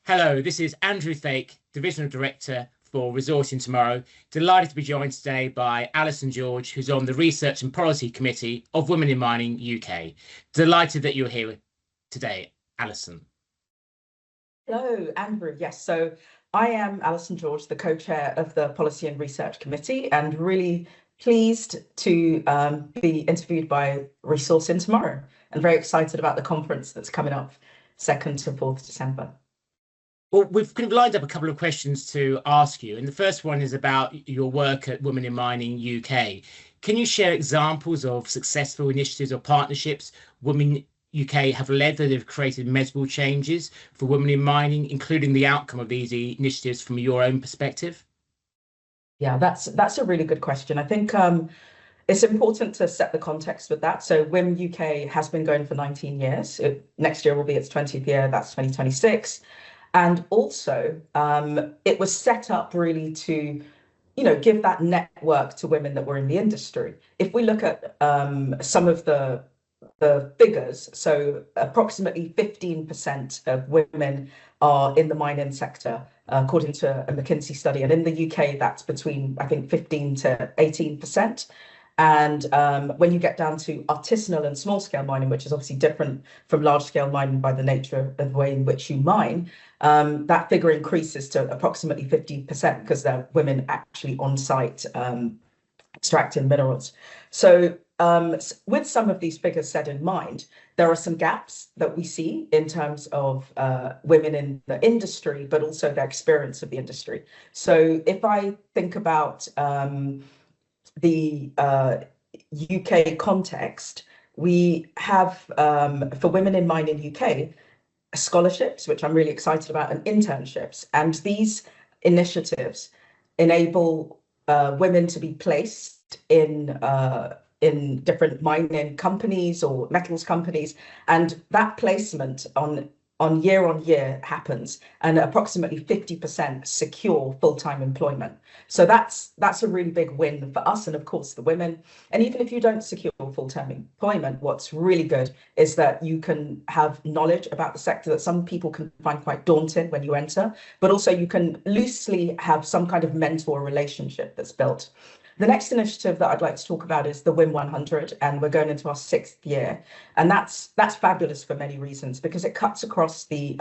Hello, this is Andrew Thake, Divisional Director for Resourcing Tomorrow. Delighted to be joined today by Allison George, who's on the Research and Policy Committee of Women in Mining UK. Delighted that you're here today, Allison. Hello, Andrew. Yes, so I am Allison George, the co-chair of the Policy and Research Committee, and really pleased to be interviewed by Resourcing Tomorrow, and very excited about the conference that's coming up 2nd to 4th December. Well, we've lined up a couple of questions to ask you, and the first one is about your work at Women in Mining UK. Can you share examples of successful initiatives or partnerships Women UK have led that have created measurable changes for women in mining, including the outcome of these initiatives from your own perspective? Yeah, that's a really good question. I think it's important to set the context with that. So Women UK has been going for 19 years. Next year will be its 20th year. That's 2026. And also, it was set up really to, give that network to women that were in the industry. If we look at some of the figures, so approximately 15% of women are in the mining sector, according to a McKinsey study. And in the UK, that's between, I think, 15 to 18%. And when you get down to artisanal and small scale mining, which is obviously different from large scale mining by the nature of the way in which you mine, that figure increases to approximately 50% because there are women actually on site extracting minerals. So with some of these figures set in mind, there are some gaps that we see in terms of women in the industry, but also their experience of the industry. So if I think about the UK context, we have for women in mining UK scholarships, which I'm really excited about, and internships. And these initiatives enable women to be placed in different mining companies or metals companies, and that placement on year happens, and approximately 50% secure full-time employment. So that's a really big win for us and of course the women. And even if you don't secure full-time employment, what's really good is that you can have knowledge about the sector that some people can find quite daunting when you enter, but also you can loosely have some kind of mentor relationship that's built. The next initiative that I'd like to talk about is the WIM 100, and we're going into our 6th year. And that's fabulous for many reasons, because it cuts across the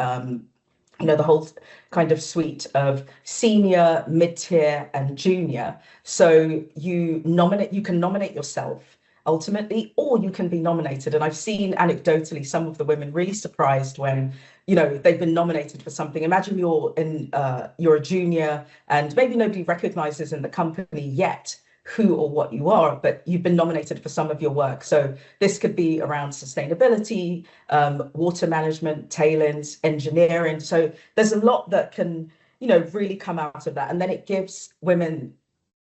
the whole kind of suite of senior, mid-tier, and junior. So you can nominate yourself ultimately, or you can be nominated. And I've seen anecdotally some of the women really surprised when they've been nominated for something. Imagine you're a junior and maybe nobody recognizes in the company yet who or what you are, but you've been nominated for some of your work. So this could be around sustainability, water management, tailings, engineering. So there's a lot that can, really come out of that. And then it gives women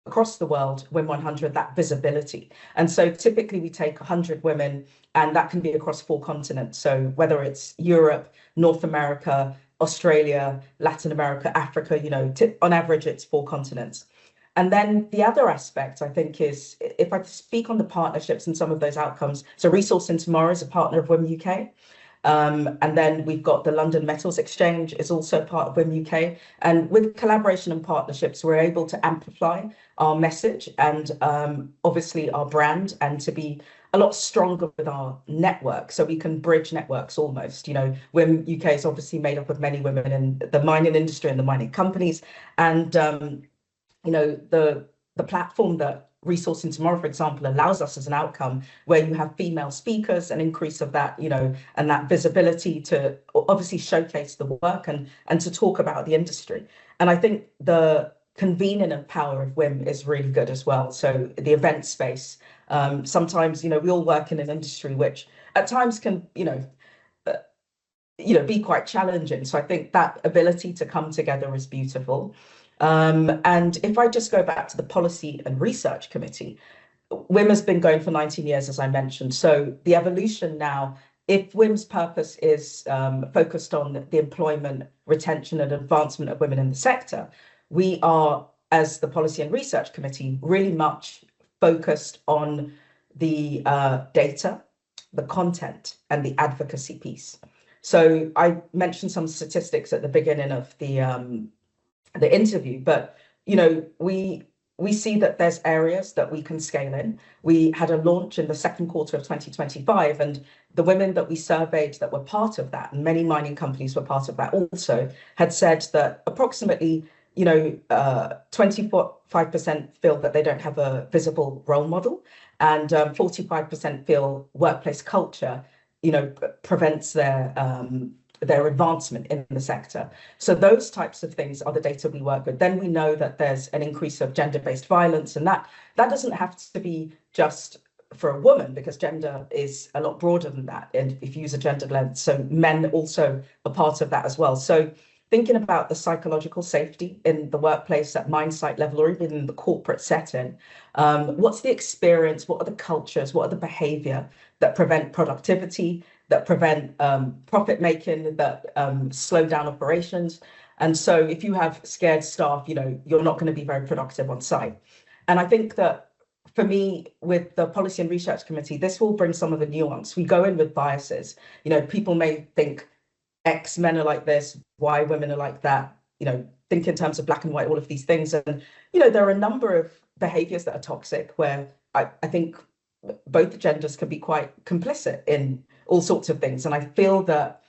across the world, WIM 100, that visibility. And so typically we take 100 women, and that can be across 4 continents. So whether it's Europe, North America, Australia, Latin America, Africa, on average, it's 4 continents. And then the other aspect, I think, is if I speak on the partnerships and some of those outcomes. So Resourcing Tomorrow is a partner of WIM UK. And then we've got the London Metals Exchange is also part of WIM UK. And with collaboration and partnerships, we're able to amplify our message and obviously our brand, and to be a lot stronger with our network, so we can bridge networks almost. WIM UK is obviously made up of many women in the mining industry and the mining companies. And the platform that Resourcing Tomorrow, for example, allows us as an outcome where you have female speakers, an increase of that, and that visibility to obviously showcase the work and to talk about the industry. And I think the convening and power of WIM is really good as well. So the event space, sometimes, we all work in an industry which at times can, be quite challenging. So I think that ability to come together is beautiful. And if I just go back to the Policy and Research Committee, WIM has been going for 19 years, as I mentioned. So the evolution now, if WIM's purpose is focused on the employment, retention, and advancement of women in the sector, we are, as the Policy and Research Committee, really much focused on the data, the content, and the advocacy piece. So I mentioned some statistics at the beginning of the interview, but we see that there's areas that we can scale in. We had a launch in the second quarter of 2025, and the women that we surveyed that were part of that, and many mining companies were part of that also, had said that approximately 25% feel that they don't have a visible role model, and 45% feel workplace culture prevents their advancement in the sector. So those types of things are the data we work with. Then we know that there's an increase of gender-based violence, and that doesn't have to be just for a woman, because gender is a lot broader than that. And if you use a gendered lens, so men also are part of that as well. So thinking about the psychological safety in the workplace at mine site level, or even in the corporate setting, what's the experience, what are the cultures, what are the behavior that prevent productivity, that prevent profit making, that slow down operations. And so if you have scared staff, you're not going to be very productive on site. And I think that for me, with the Policy and Research Committee, this will bring some of the nuance. We go in with biases. People may think X men are like this, Y women are like that, think in terms of black and white, all of these things. And, there are a number of behaviors that are toxic where I think both genders can be quite complicit in all sorts of things. And I feel that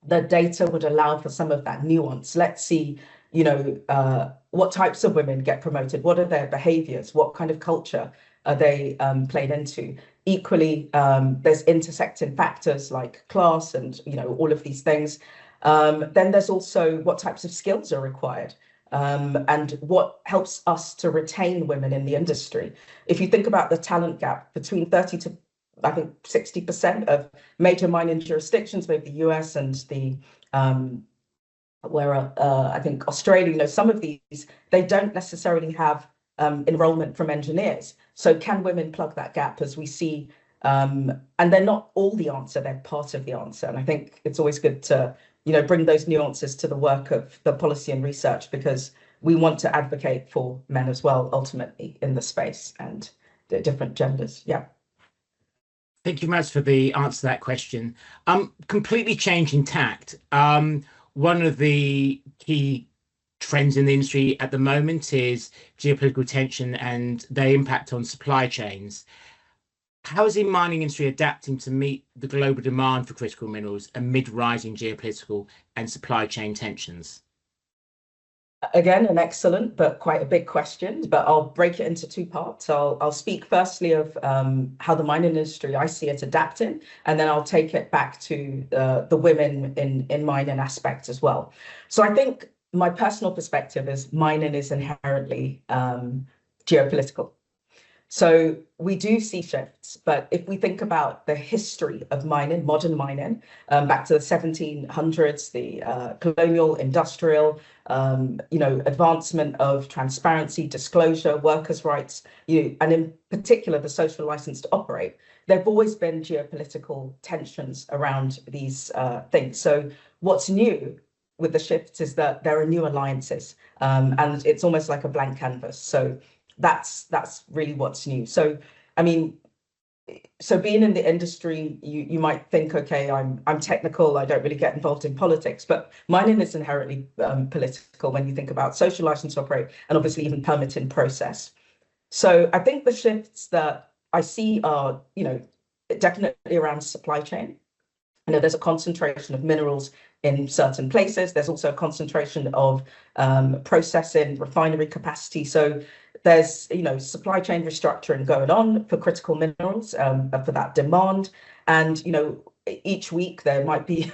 the data would allow for some of that nuance. Let's see, what types of women get promoted, what are their behaviors, what kind of culture are they played into. Equally, there's intersecting factors like class and all of these things. Then there's also what types of skills are required, and what helps us to retain women in the industry. If you think about the talent gap between 30 to I think 60% of major mining jurisdictions, maybe the US and the I think Australia, some of these, they don't necessarily have enrollment from engineers. So can women plug that gap, as we see? And they're not all the answer, they're part of the answer. And I think it's always good to, bring those nuances to the work of the policy and research, because we want to advocate for men as well, ultimately, in the space and the different genders. Yeah. Thank you much for the answer to that question. Completely changing tact. One of the key trends in the industry at the moment is geopolitical tension and their impact on supply chains. How is the mining industry adapting to meet the global demand for critical minerals amid rising geopolitical and supply chain tensions? Again, an excellent but quite a big question, but I'll break it into two parts. I'll speak firstly of how the mining industry, I see it adapting, and then I'll take it back to the women in mining aspect as well. So I think my personal perspective is mining is inherently geopolitical. So we do see shifts, but if we think about the history of mining, modern mining, back to the 1700s, the colonial, industrial, advancement of transparency, disclosure, workers' rights, and in particular, the social license to operate, there have always been geopolitical tensions around these things. So what's new with the shifts is that there are new alliances, and it's almost like a blank canvas. So that's really what's new. So, I mean, so being in the industry, you might think, okay, I'm technical, I don't really get involved in politics, but mining is inherently political when you think about social license to operate and obviously even permitting process. So I think the shifts that I see are, definitely around supply chain. There's a concentration of minerals in certain places. There's also a concentration of processing, refinery capacity. So there's, supply chain restructuring going on for critical minerals, for that demand. And, each week there might be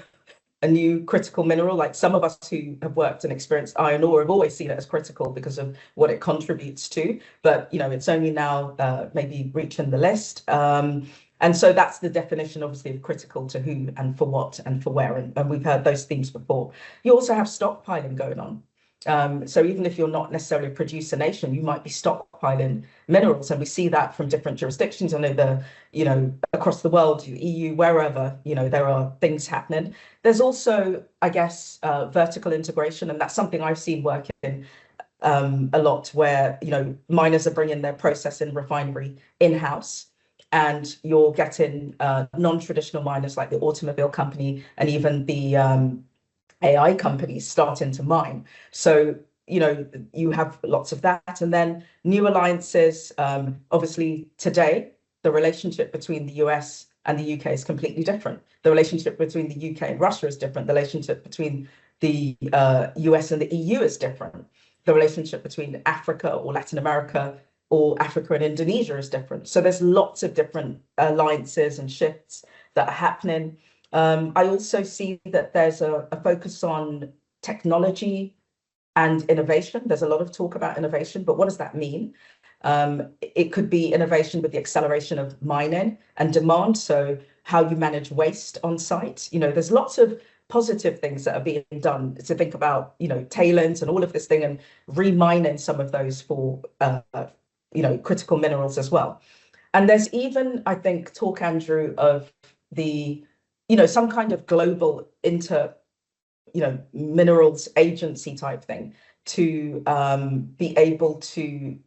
a new critical mineral. Like some of us who have worked and experienced iron ore have always seen it as critical because of what it contributes to. But, it's only now maybe reaching the list. And so that's the definition, obviously, of critical to who and for what and for where. And we've heard those themes before. You also have stockpiling going on. So even if you're not necessarily a producer nation, you might be stockpiling minerals. And we see that from different jurisdictions. I know across the world, EU, wherever, there are things happening. There's also, I guess, vertical integration. And that's something I've seen working a lot where, miners are bringing their processing refinery in-house. and you're getting non-traditional miners like the automobile company and even the AI companies starting to mine. So, you know, you have lots of that. And then new alliances, obviously today, the relationship between the US and the UK is completely different. The relationship between the UK and Russia is different. The relationship between the US and the EU is different. The relationship between Africa or Latin America or Africa and Indonesia is different. So there's lots of different alliances and shifts that are happening. I also see that there's a focus on technology and innovation. There's a lot of talk about innovation, but what does that mean? It could be innovation with the acceleration of mining and demand. So how you manage waste on site. You know, there's lots of positive things that are being done to think about, you know, tailings and all of this thing and remining some of those for, you know, critical minerals as well. And there's even, I think, talk, Andrew, of the, you know, some kind of global you know, minerals agency type thing to be able to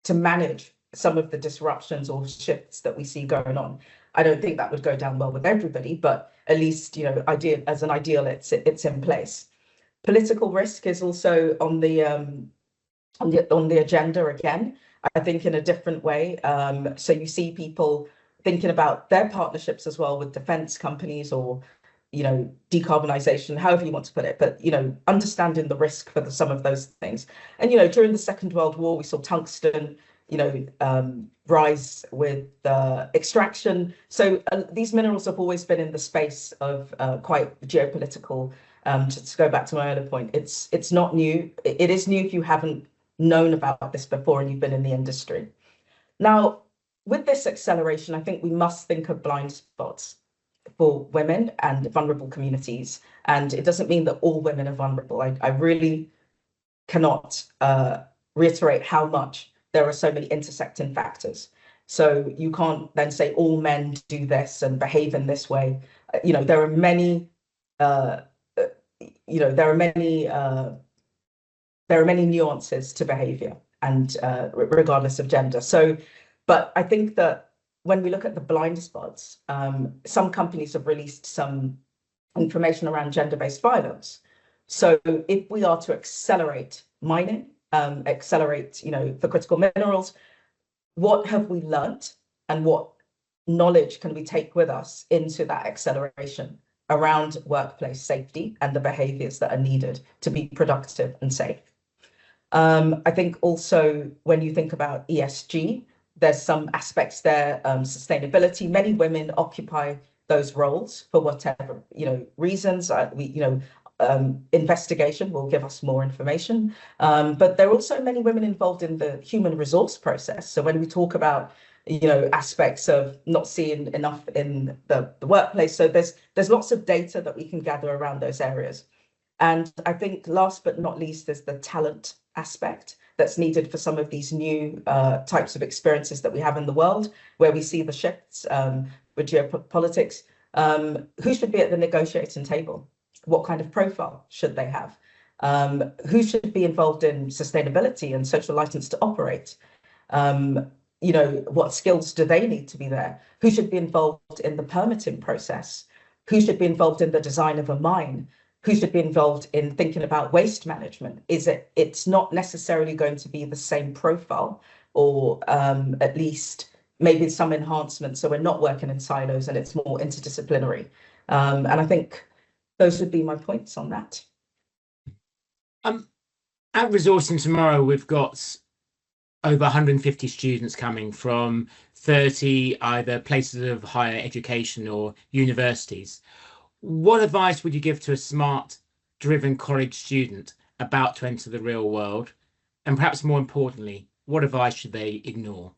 manage some of the disruptions or shifts that we see going on. I don't think that would go down well with everybody, but at least, you know, as an ideal, it's in place. Political risk is also on the agenda again, I think in a different way. So you see people thinking about their partnerships as well with defense companies or, you know, decarbonization, however you want to put it, but, you know, understanding the risk for some of those things. And, you know, during the Second World War, we saw tungsten, you know, rise with extraction. So these minerals have always been in the space of quite geopolitical. To go back to my earlier point, it's not new. It is new if you haven't known about this before and you've been in the industry. Now, with this acceleration, I think we must think of blind spots for women and vulnerable communities. And it doesn't mean that all women are vulnerable. I really cannot reiterate how much there are so many intersecting factors. So you can't then say all men do this and behave in this way. You know, there are many, you know, there are many nuances to behavior and regardless of gender. So, but I think that when we look at the blind spots, some companies have released some information around gender-based violence. So if we are to accelerate mining, accelerate, you know, for critical minerals, what have we learnt and what knowledge can we take with us into that acceleration around workplace safety and the behaviours that are needed to be productive and safe? I think also when you think about ESG, there's some aspects there, sustainability. Many women occupy those roles for whatever, you know, reasons. Investigation will give us more information. But there are also many women involved in the human resource process. So when we talk about, you know, aspects of not seeing enough in the workplace, so there's lots of data that we can gather around those areas. And I think last but not least, there's the talent aspect that's needed for some of these new types of experiences that we have in the world, where we see the shifts with geopolitics. Who should be at the negotiating table? What kind of profile should they have? Who should be involved in sustainability and social license to operate? You know, what skills do they need to be there? Who should be involved in the permitting process? Who should be involved in the design of a mine? Who should be involved in thinking about waste management? It's not necessarily going to be the same profile, or at least maybe some enhancements. So we're not working in silos and it's more interdisciplinary. And I think those would be my points on that. At Resourcing Tomorrow, we've got over 150 students coming from 30 either places of higher education or universities. What advice would you give to a smart, driven college student about to enter the real world? And perhaps more importantly, what advice should they ignore?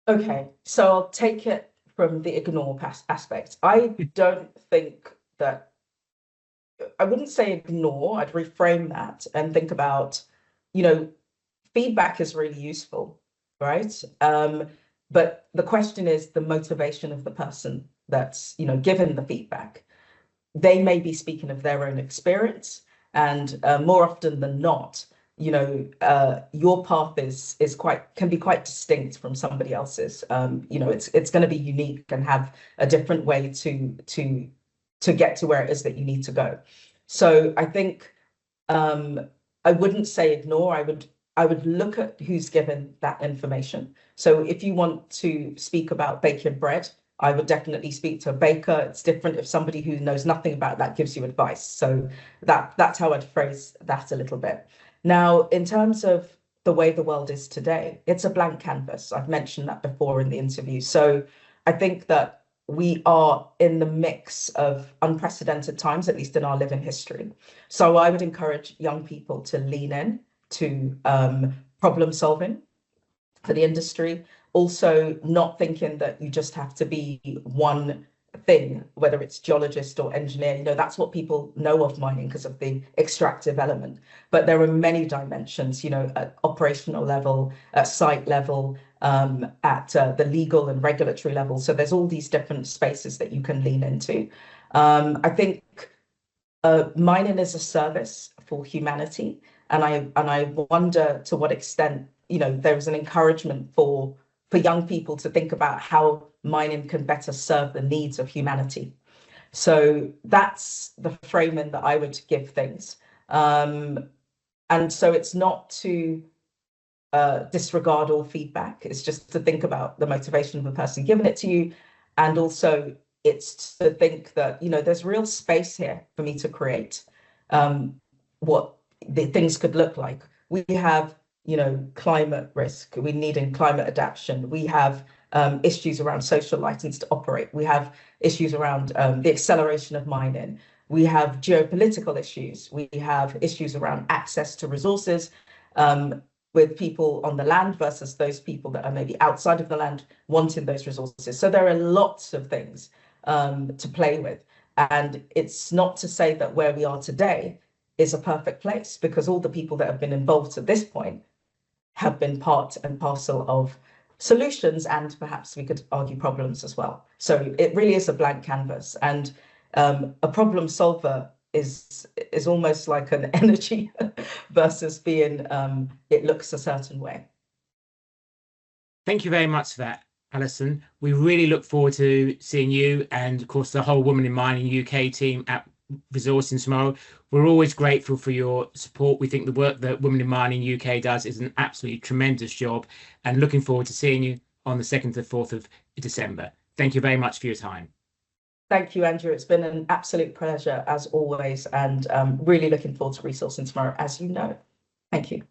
Okay, so I'll take it from the ignore aspect. I don't think that, I wouldn't say ignore, I'd reframe that and think about, you know, feedback is really useful, right? But the question is the motivation of the person that's, you know, given the feedback. They may be speaking of their own experience, and more often than not, your path can be quite distinct from somebody else's. It's going to be unique and have a different way to get to where it is that you need to go. So I think I wouldn't say ignore. I would look at who's given that information. So if you want to speak about baking bread, I would definitely speak to a baker. It's different if somebody who knows nothing about that gives you advice. So that's how I'd phrase that a little bit. Now, in terms of the way the world is today, it's a blank canvas. I've mentioned that before in the interview. So I think that we are in the mix of unprecedented times, at least in our living history. So I would encourage young people to lean in to problem solving for the industry. Also, not thinking that you just have to be one thing, whether it's geologist or engineer. That's what people know of mining because of the extractive element. But there are many dimensions, at operational level, at site level, at the legal and regulatory level. So there's all these different spaces that you can lean into. I think mining is a service for humanity. And I wonder to what extent, there is an encouragement for young people to think about how mining can better serve the needs of humanity. So that's the framing that I would give things. And so it's not to disregard all feedback. It's just to think about the motivation of the person giving it to you. And also it's to think that, there's real space here for me to create what the things could look like. We have climate risk. We need in climate adaptation. We have issues around social license to operate. We have issues around the acceleration of mining. We have geopolitical issues. We have issues around access to resources with people on the land versus those people that are maybe outside of the land wanting those resources. So there are lots of things to play with. And it's not to say that where we are today is a perfect place, because all the people that have been involved to this point have been part and parcel of solutions, and perhaps we could argue problems as well. So it really is a blank canvas, and a problem solver is almost like an energy versus being it looks a certain way. Thank you very much for that, Allison. We really look forward to seeing you and, of course, the whole Women in Mining UK team at Resourcing tomorrow. We're always grateful for your support. We think the work that Women in Mining UK does is an absolutely tremendous job, and looking forward to seeing you on the 2nd to 4th of December. Thank you very much for your time. Thank you, Andrew. It's been an absolute pleasure as always, and really looking forward to Resourcing tomorrow, as you know. Thank you.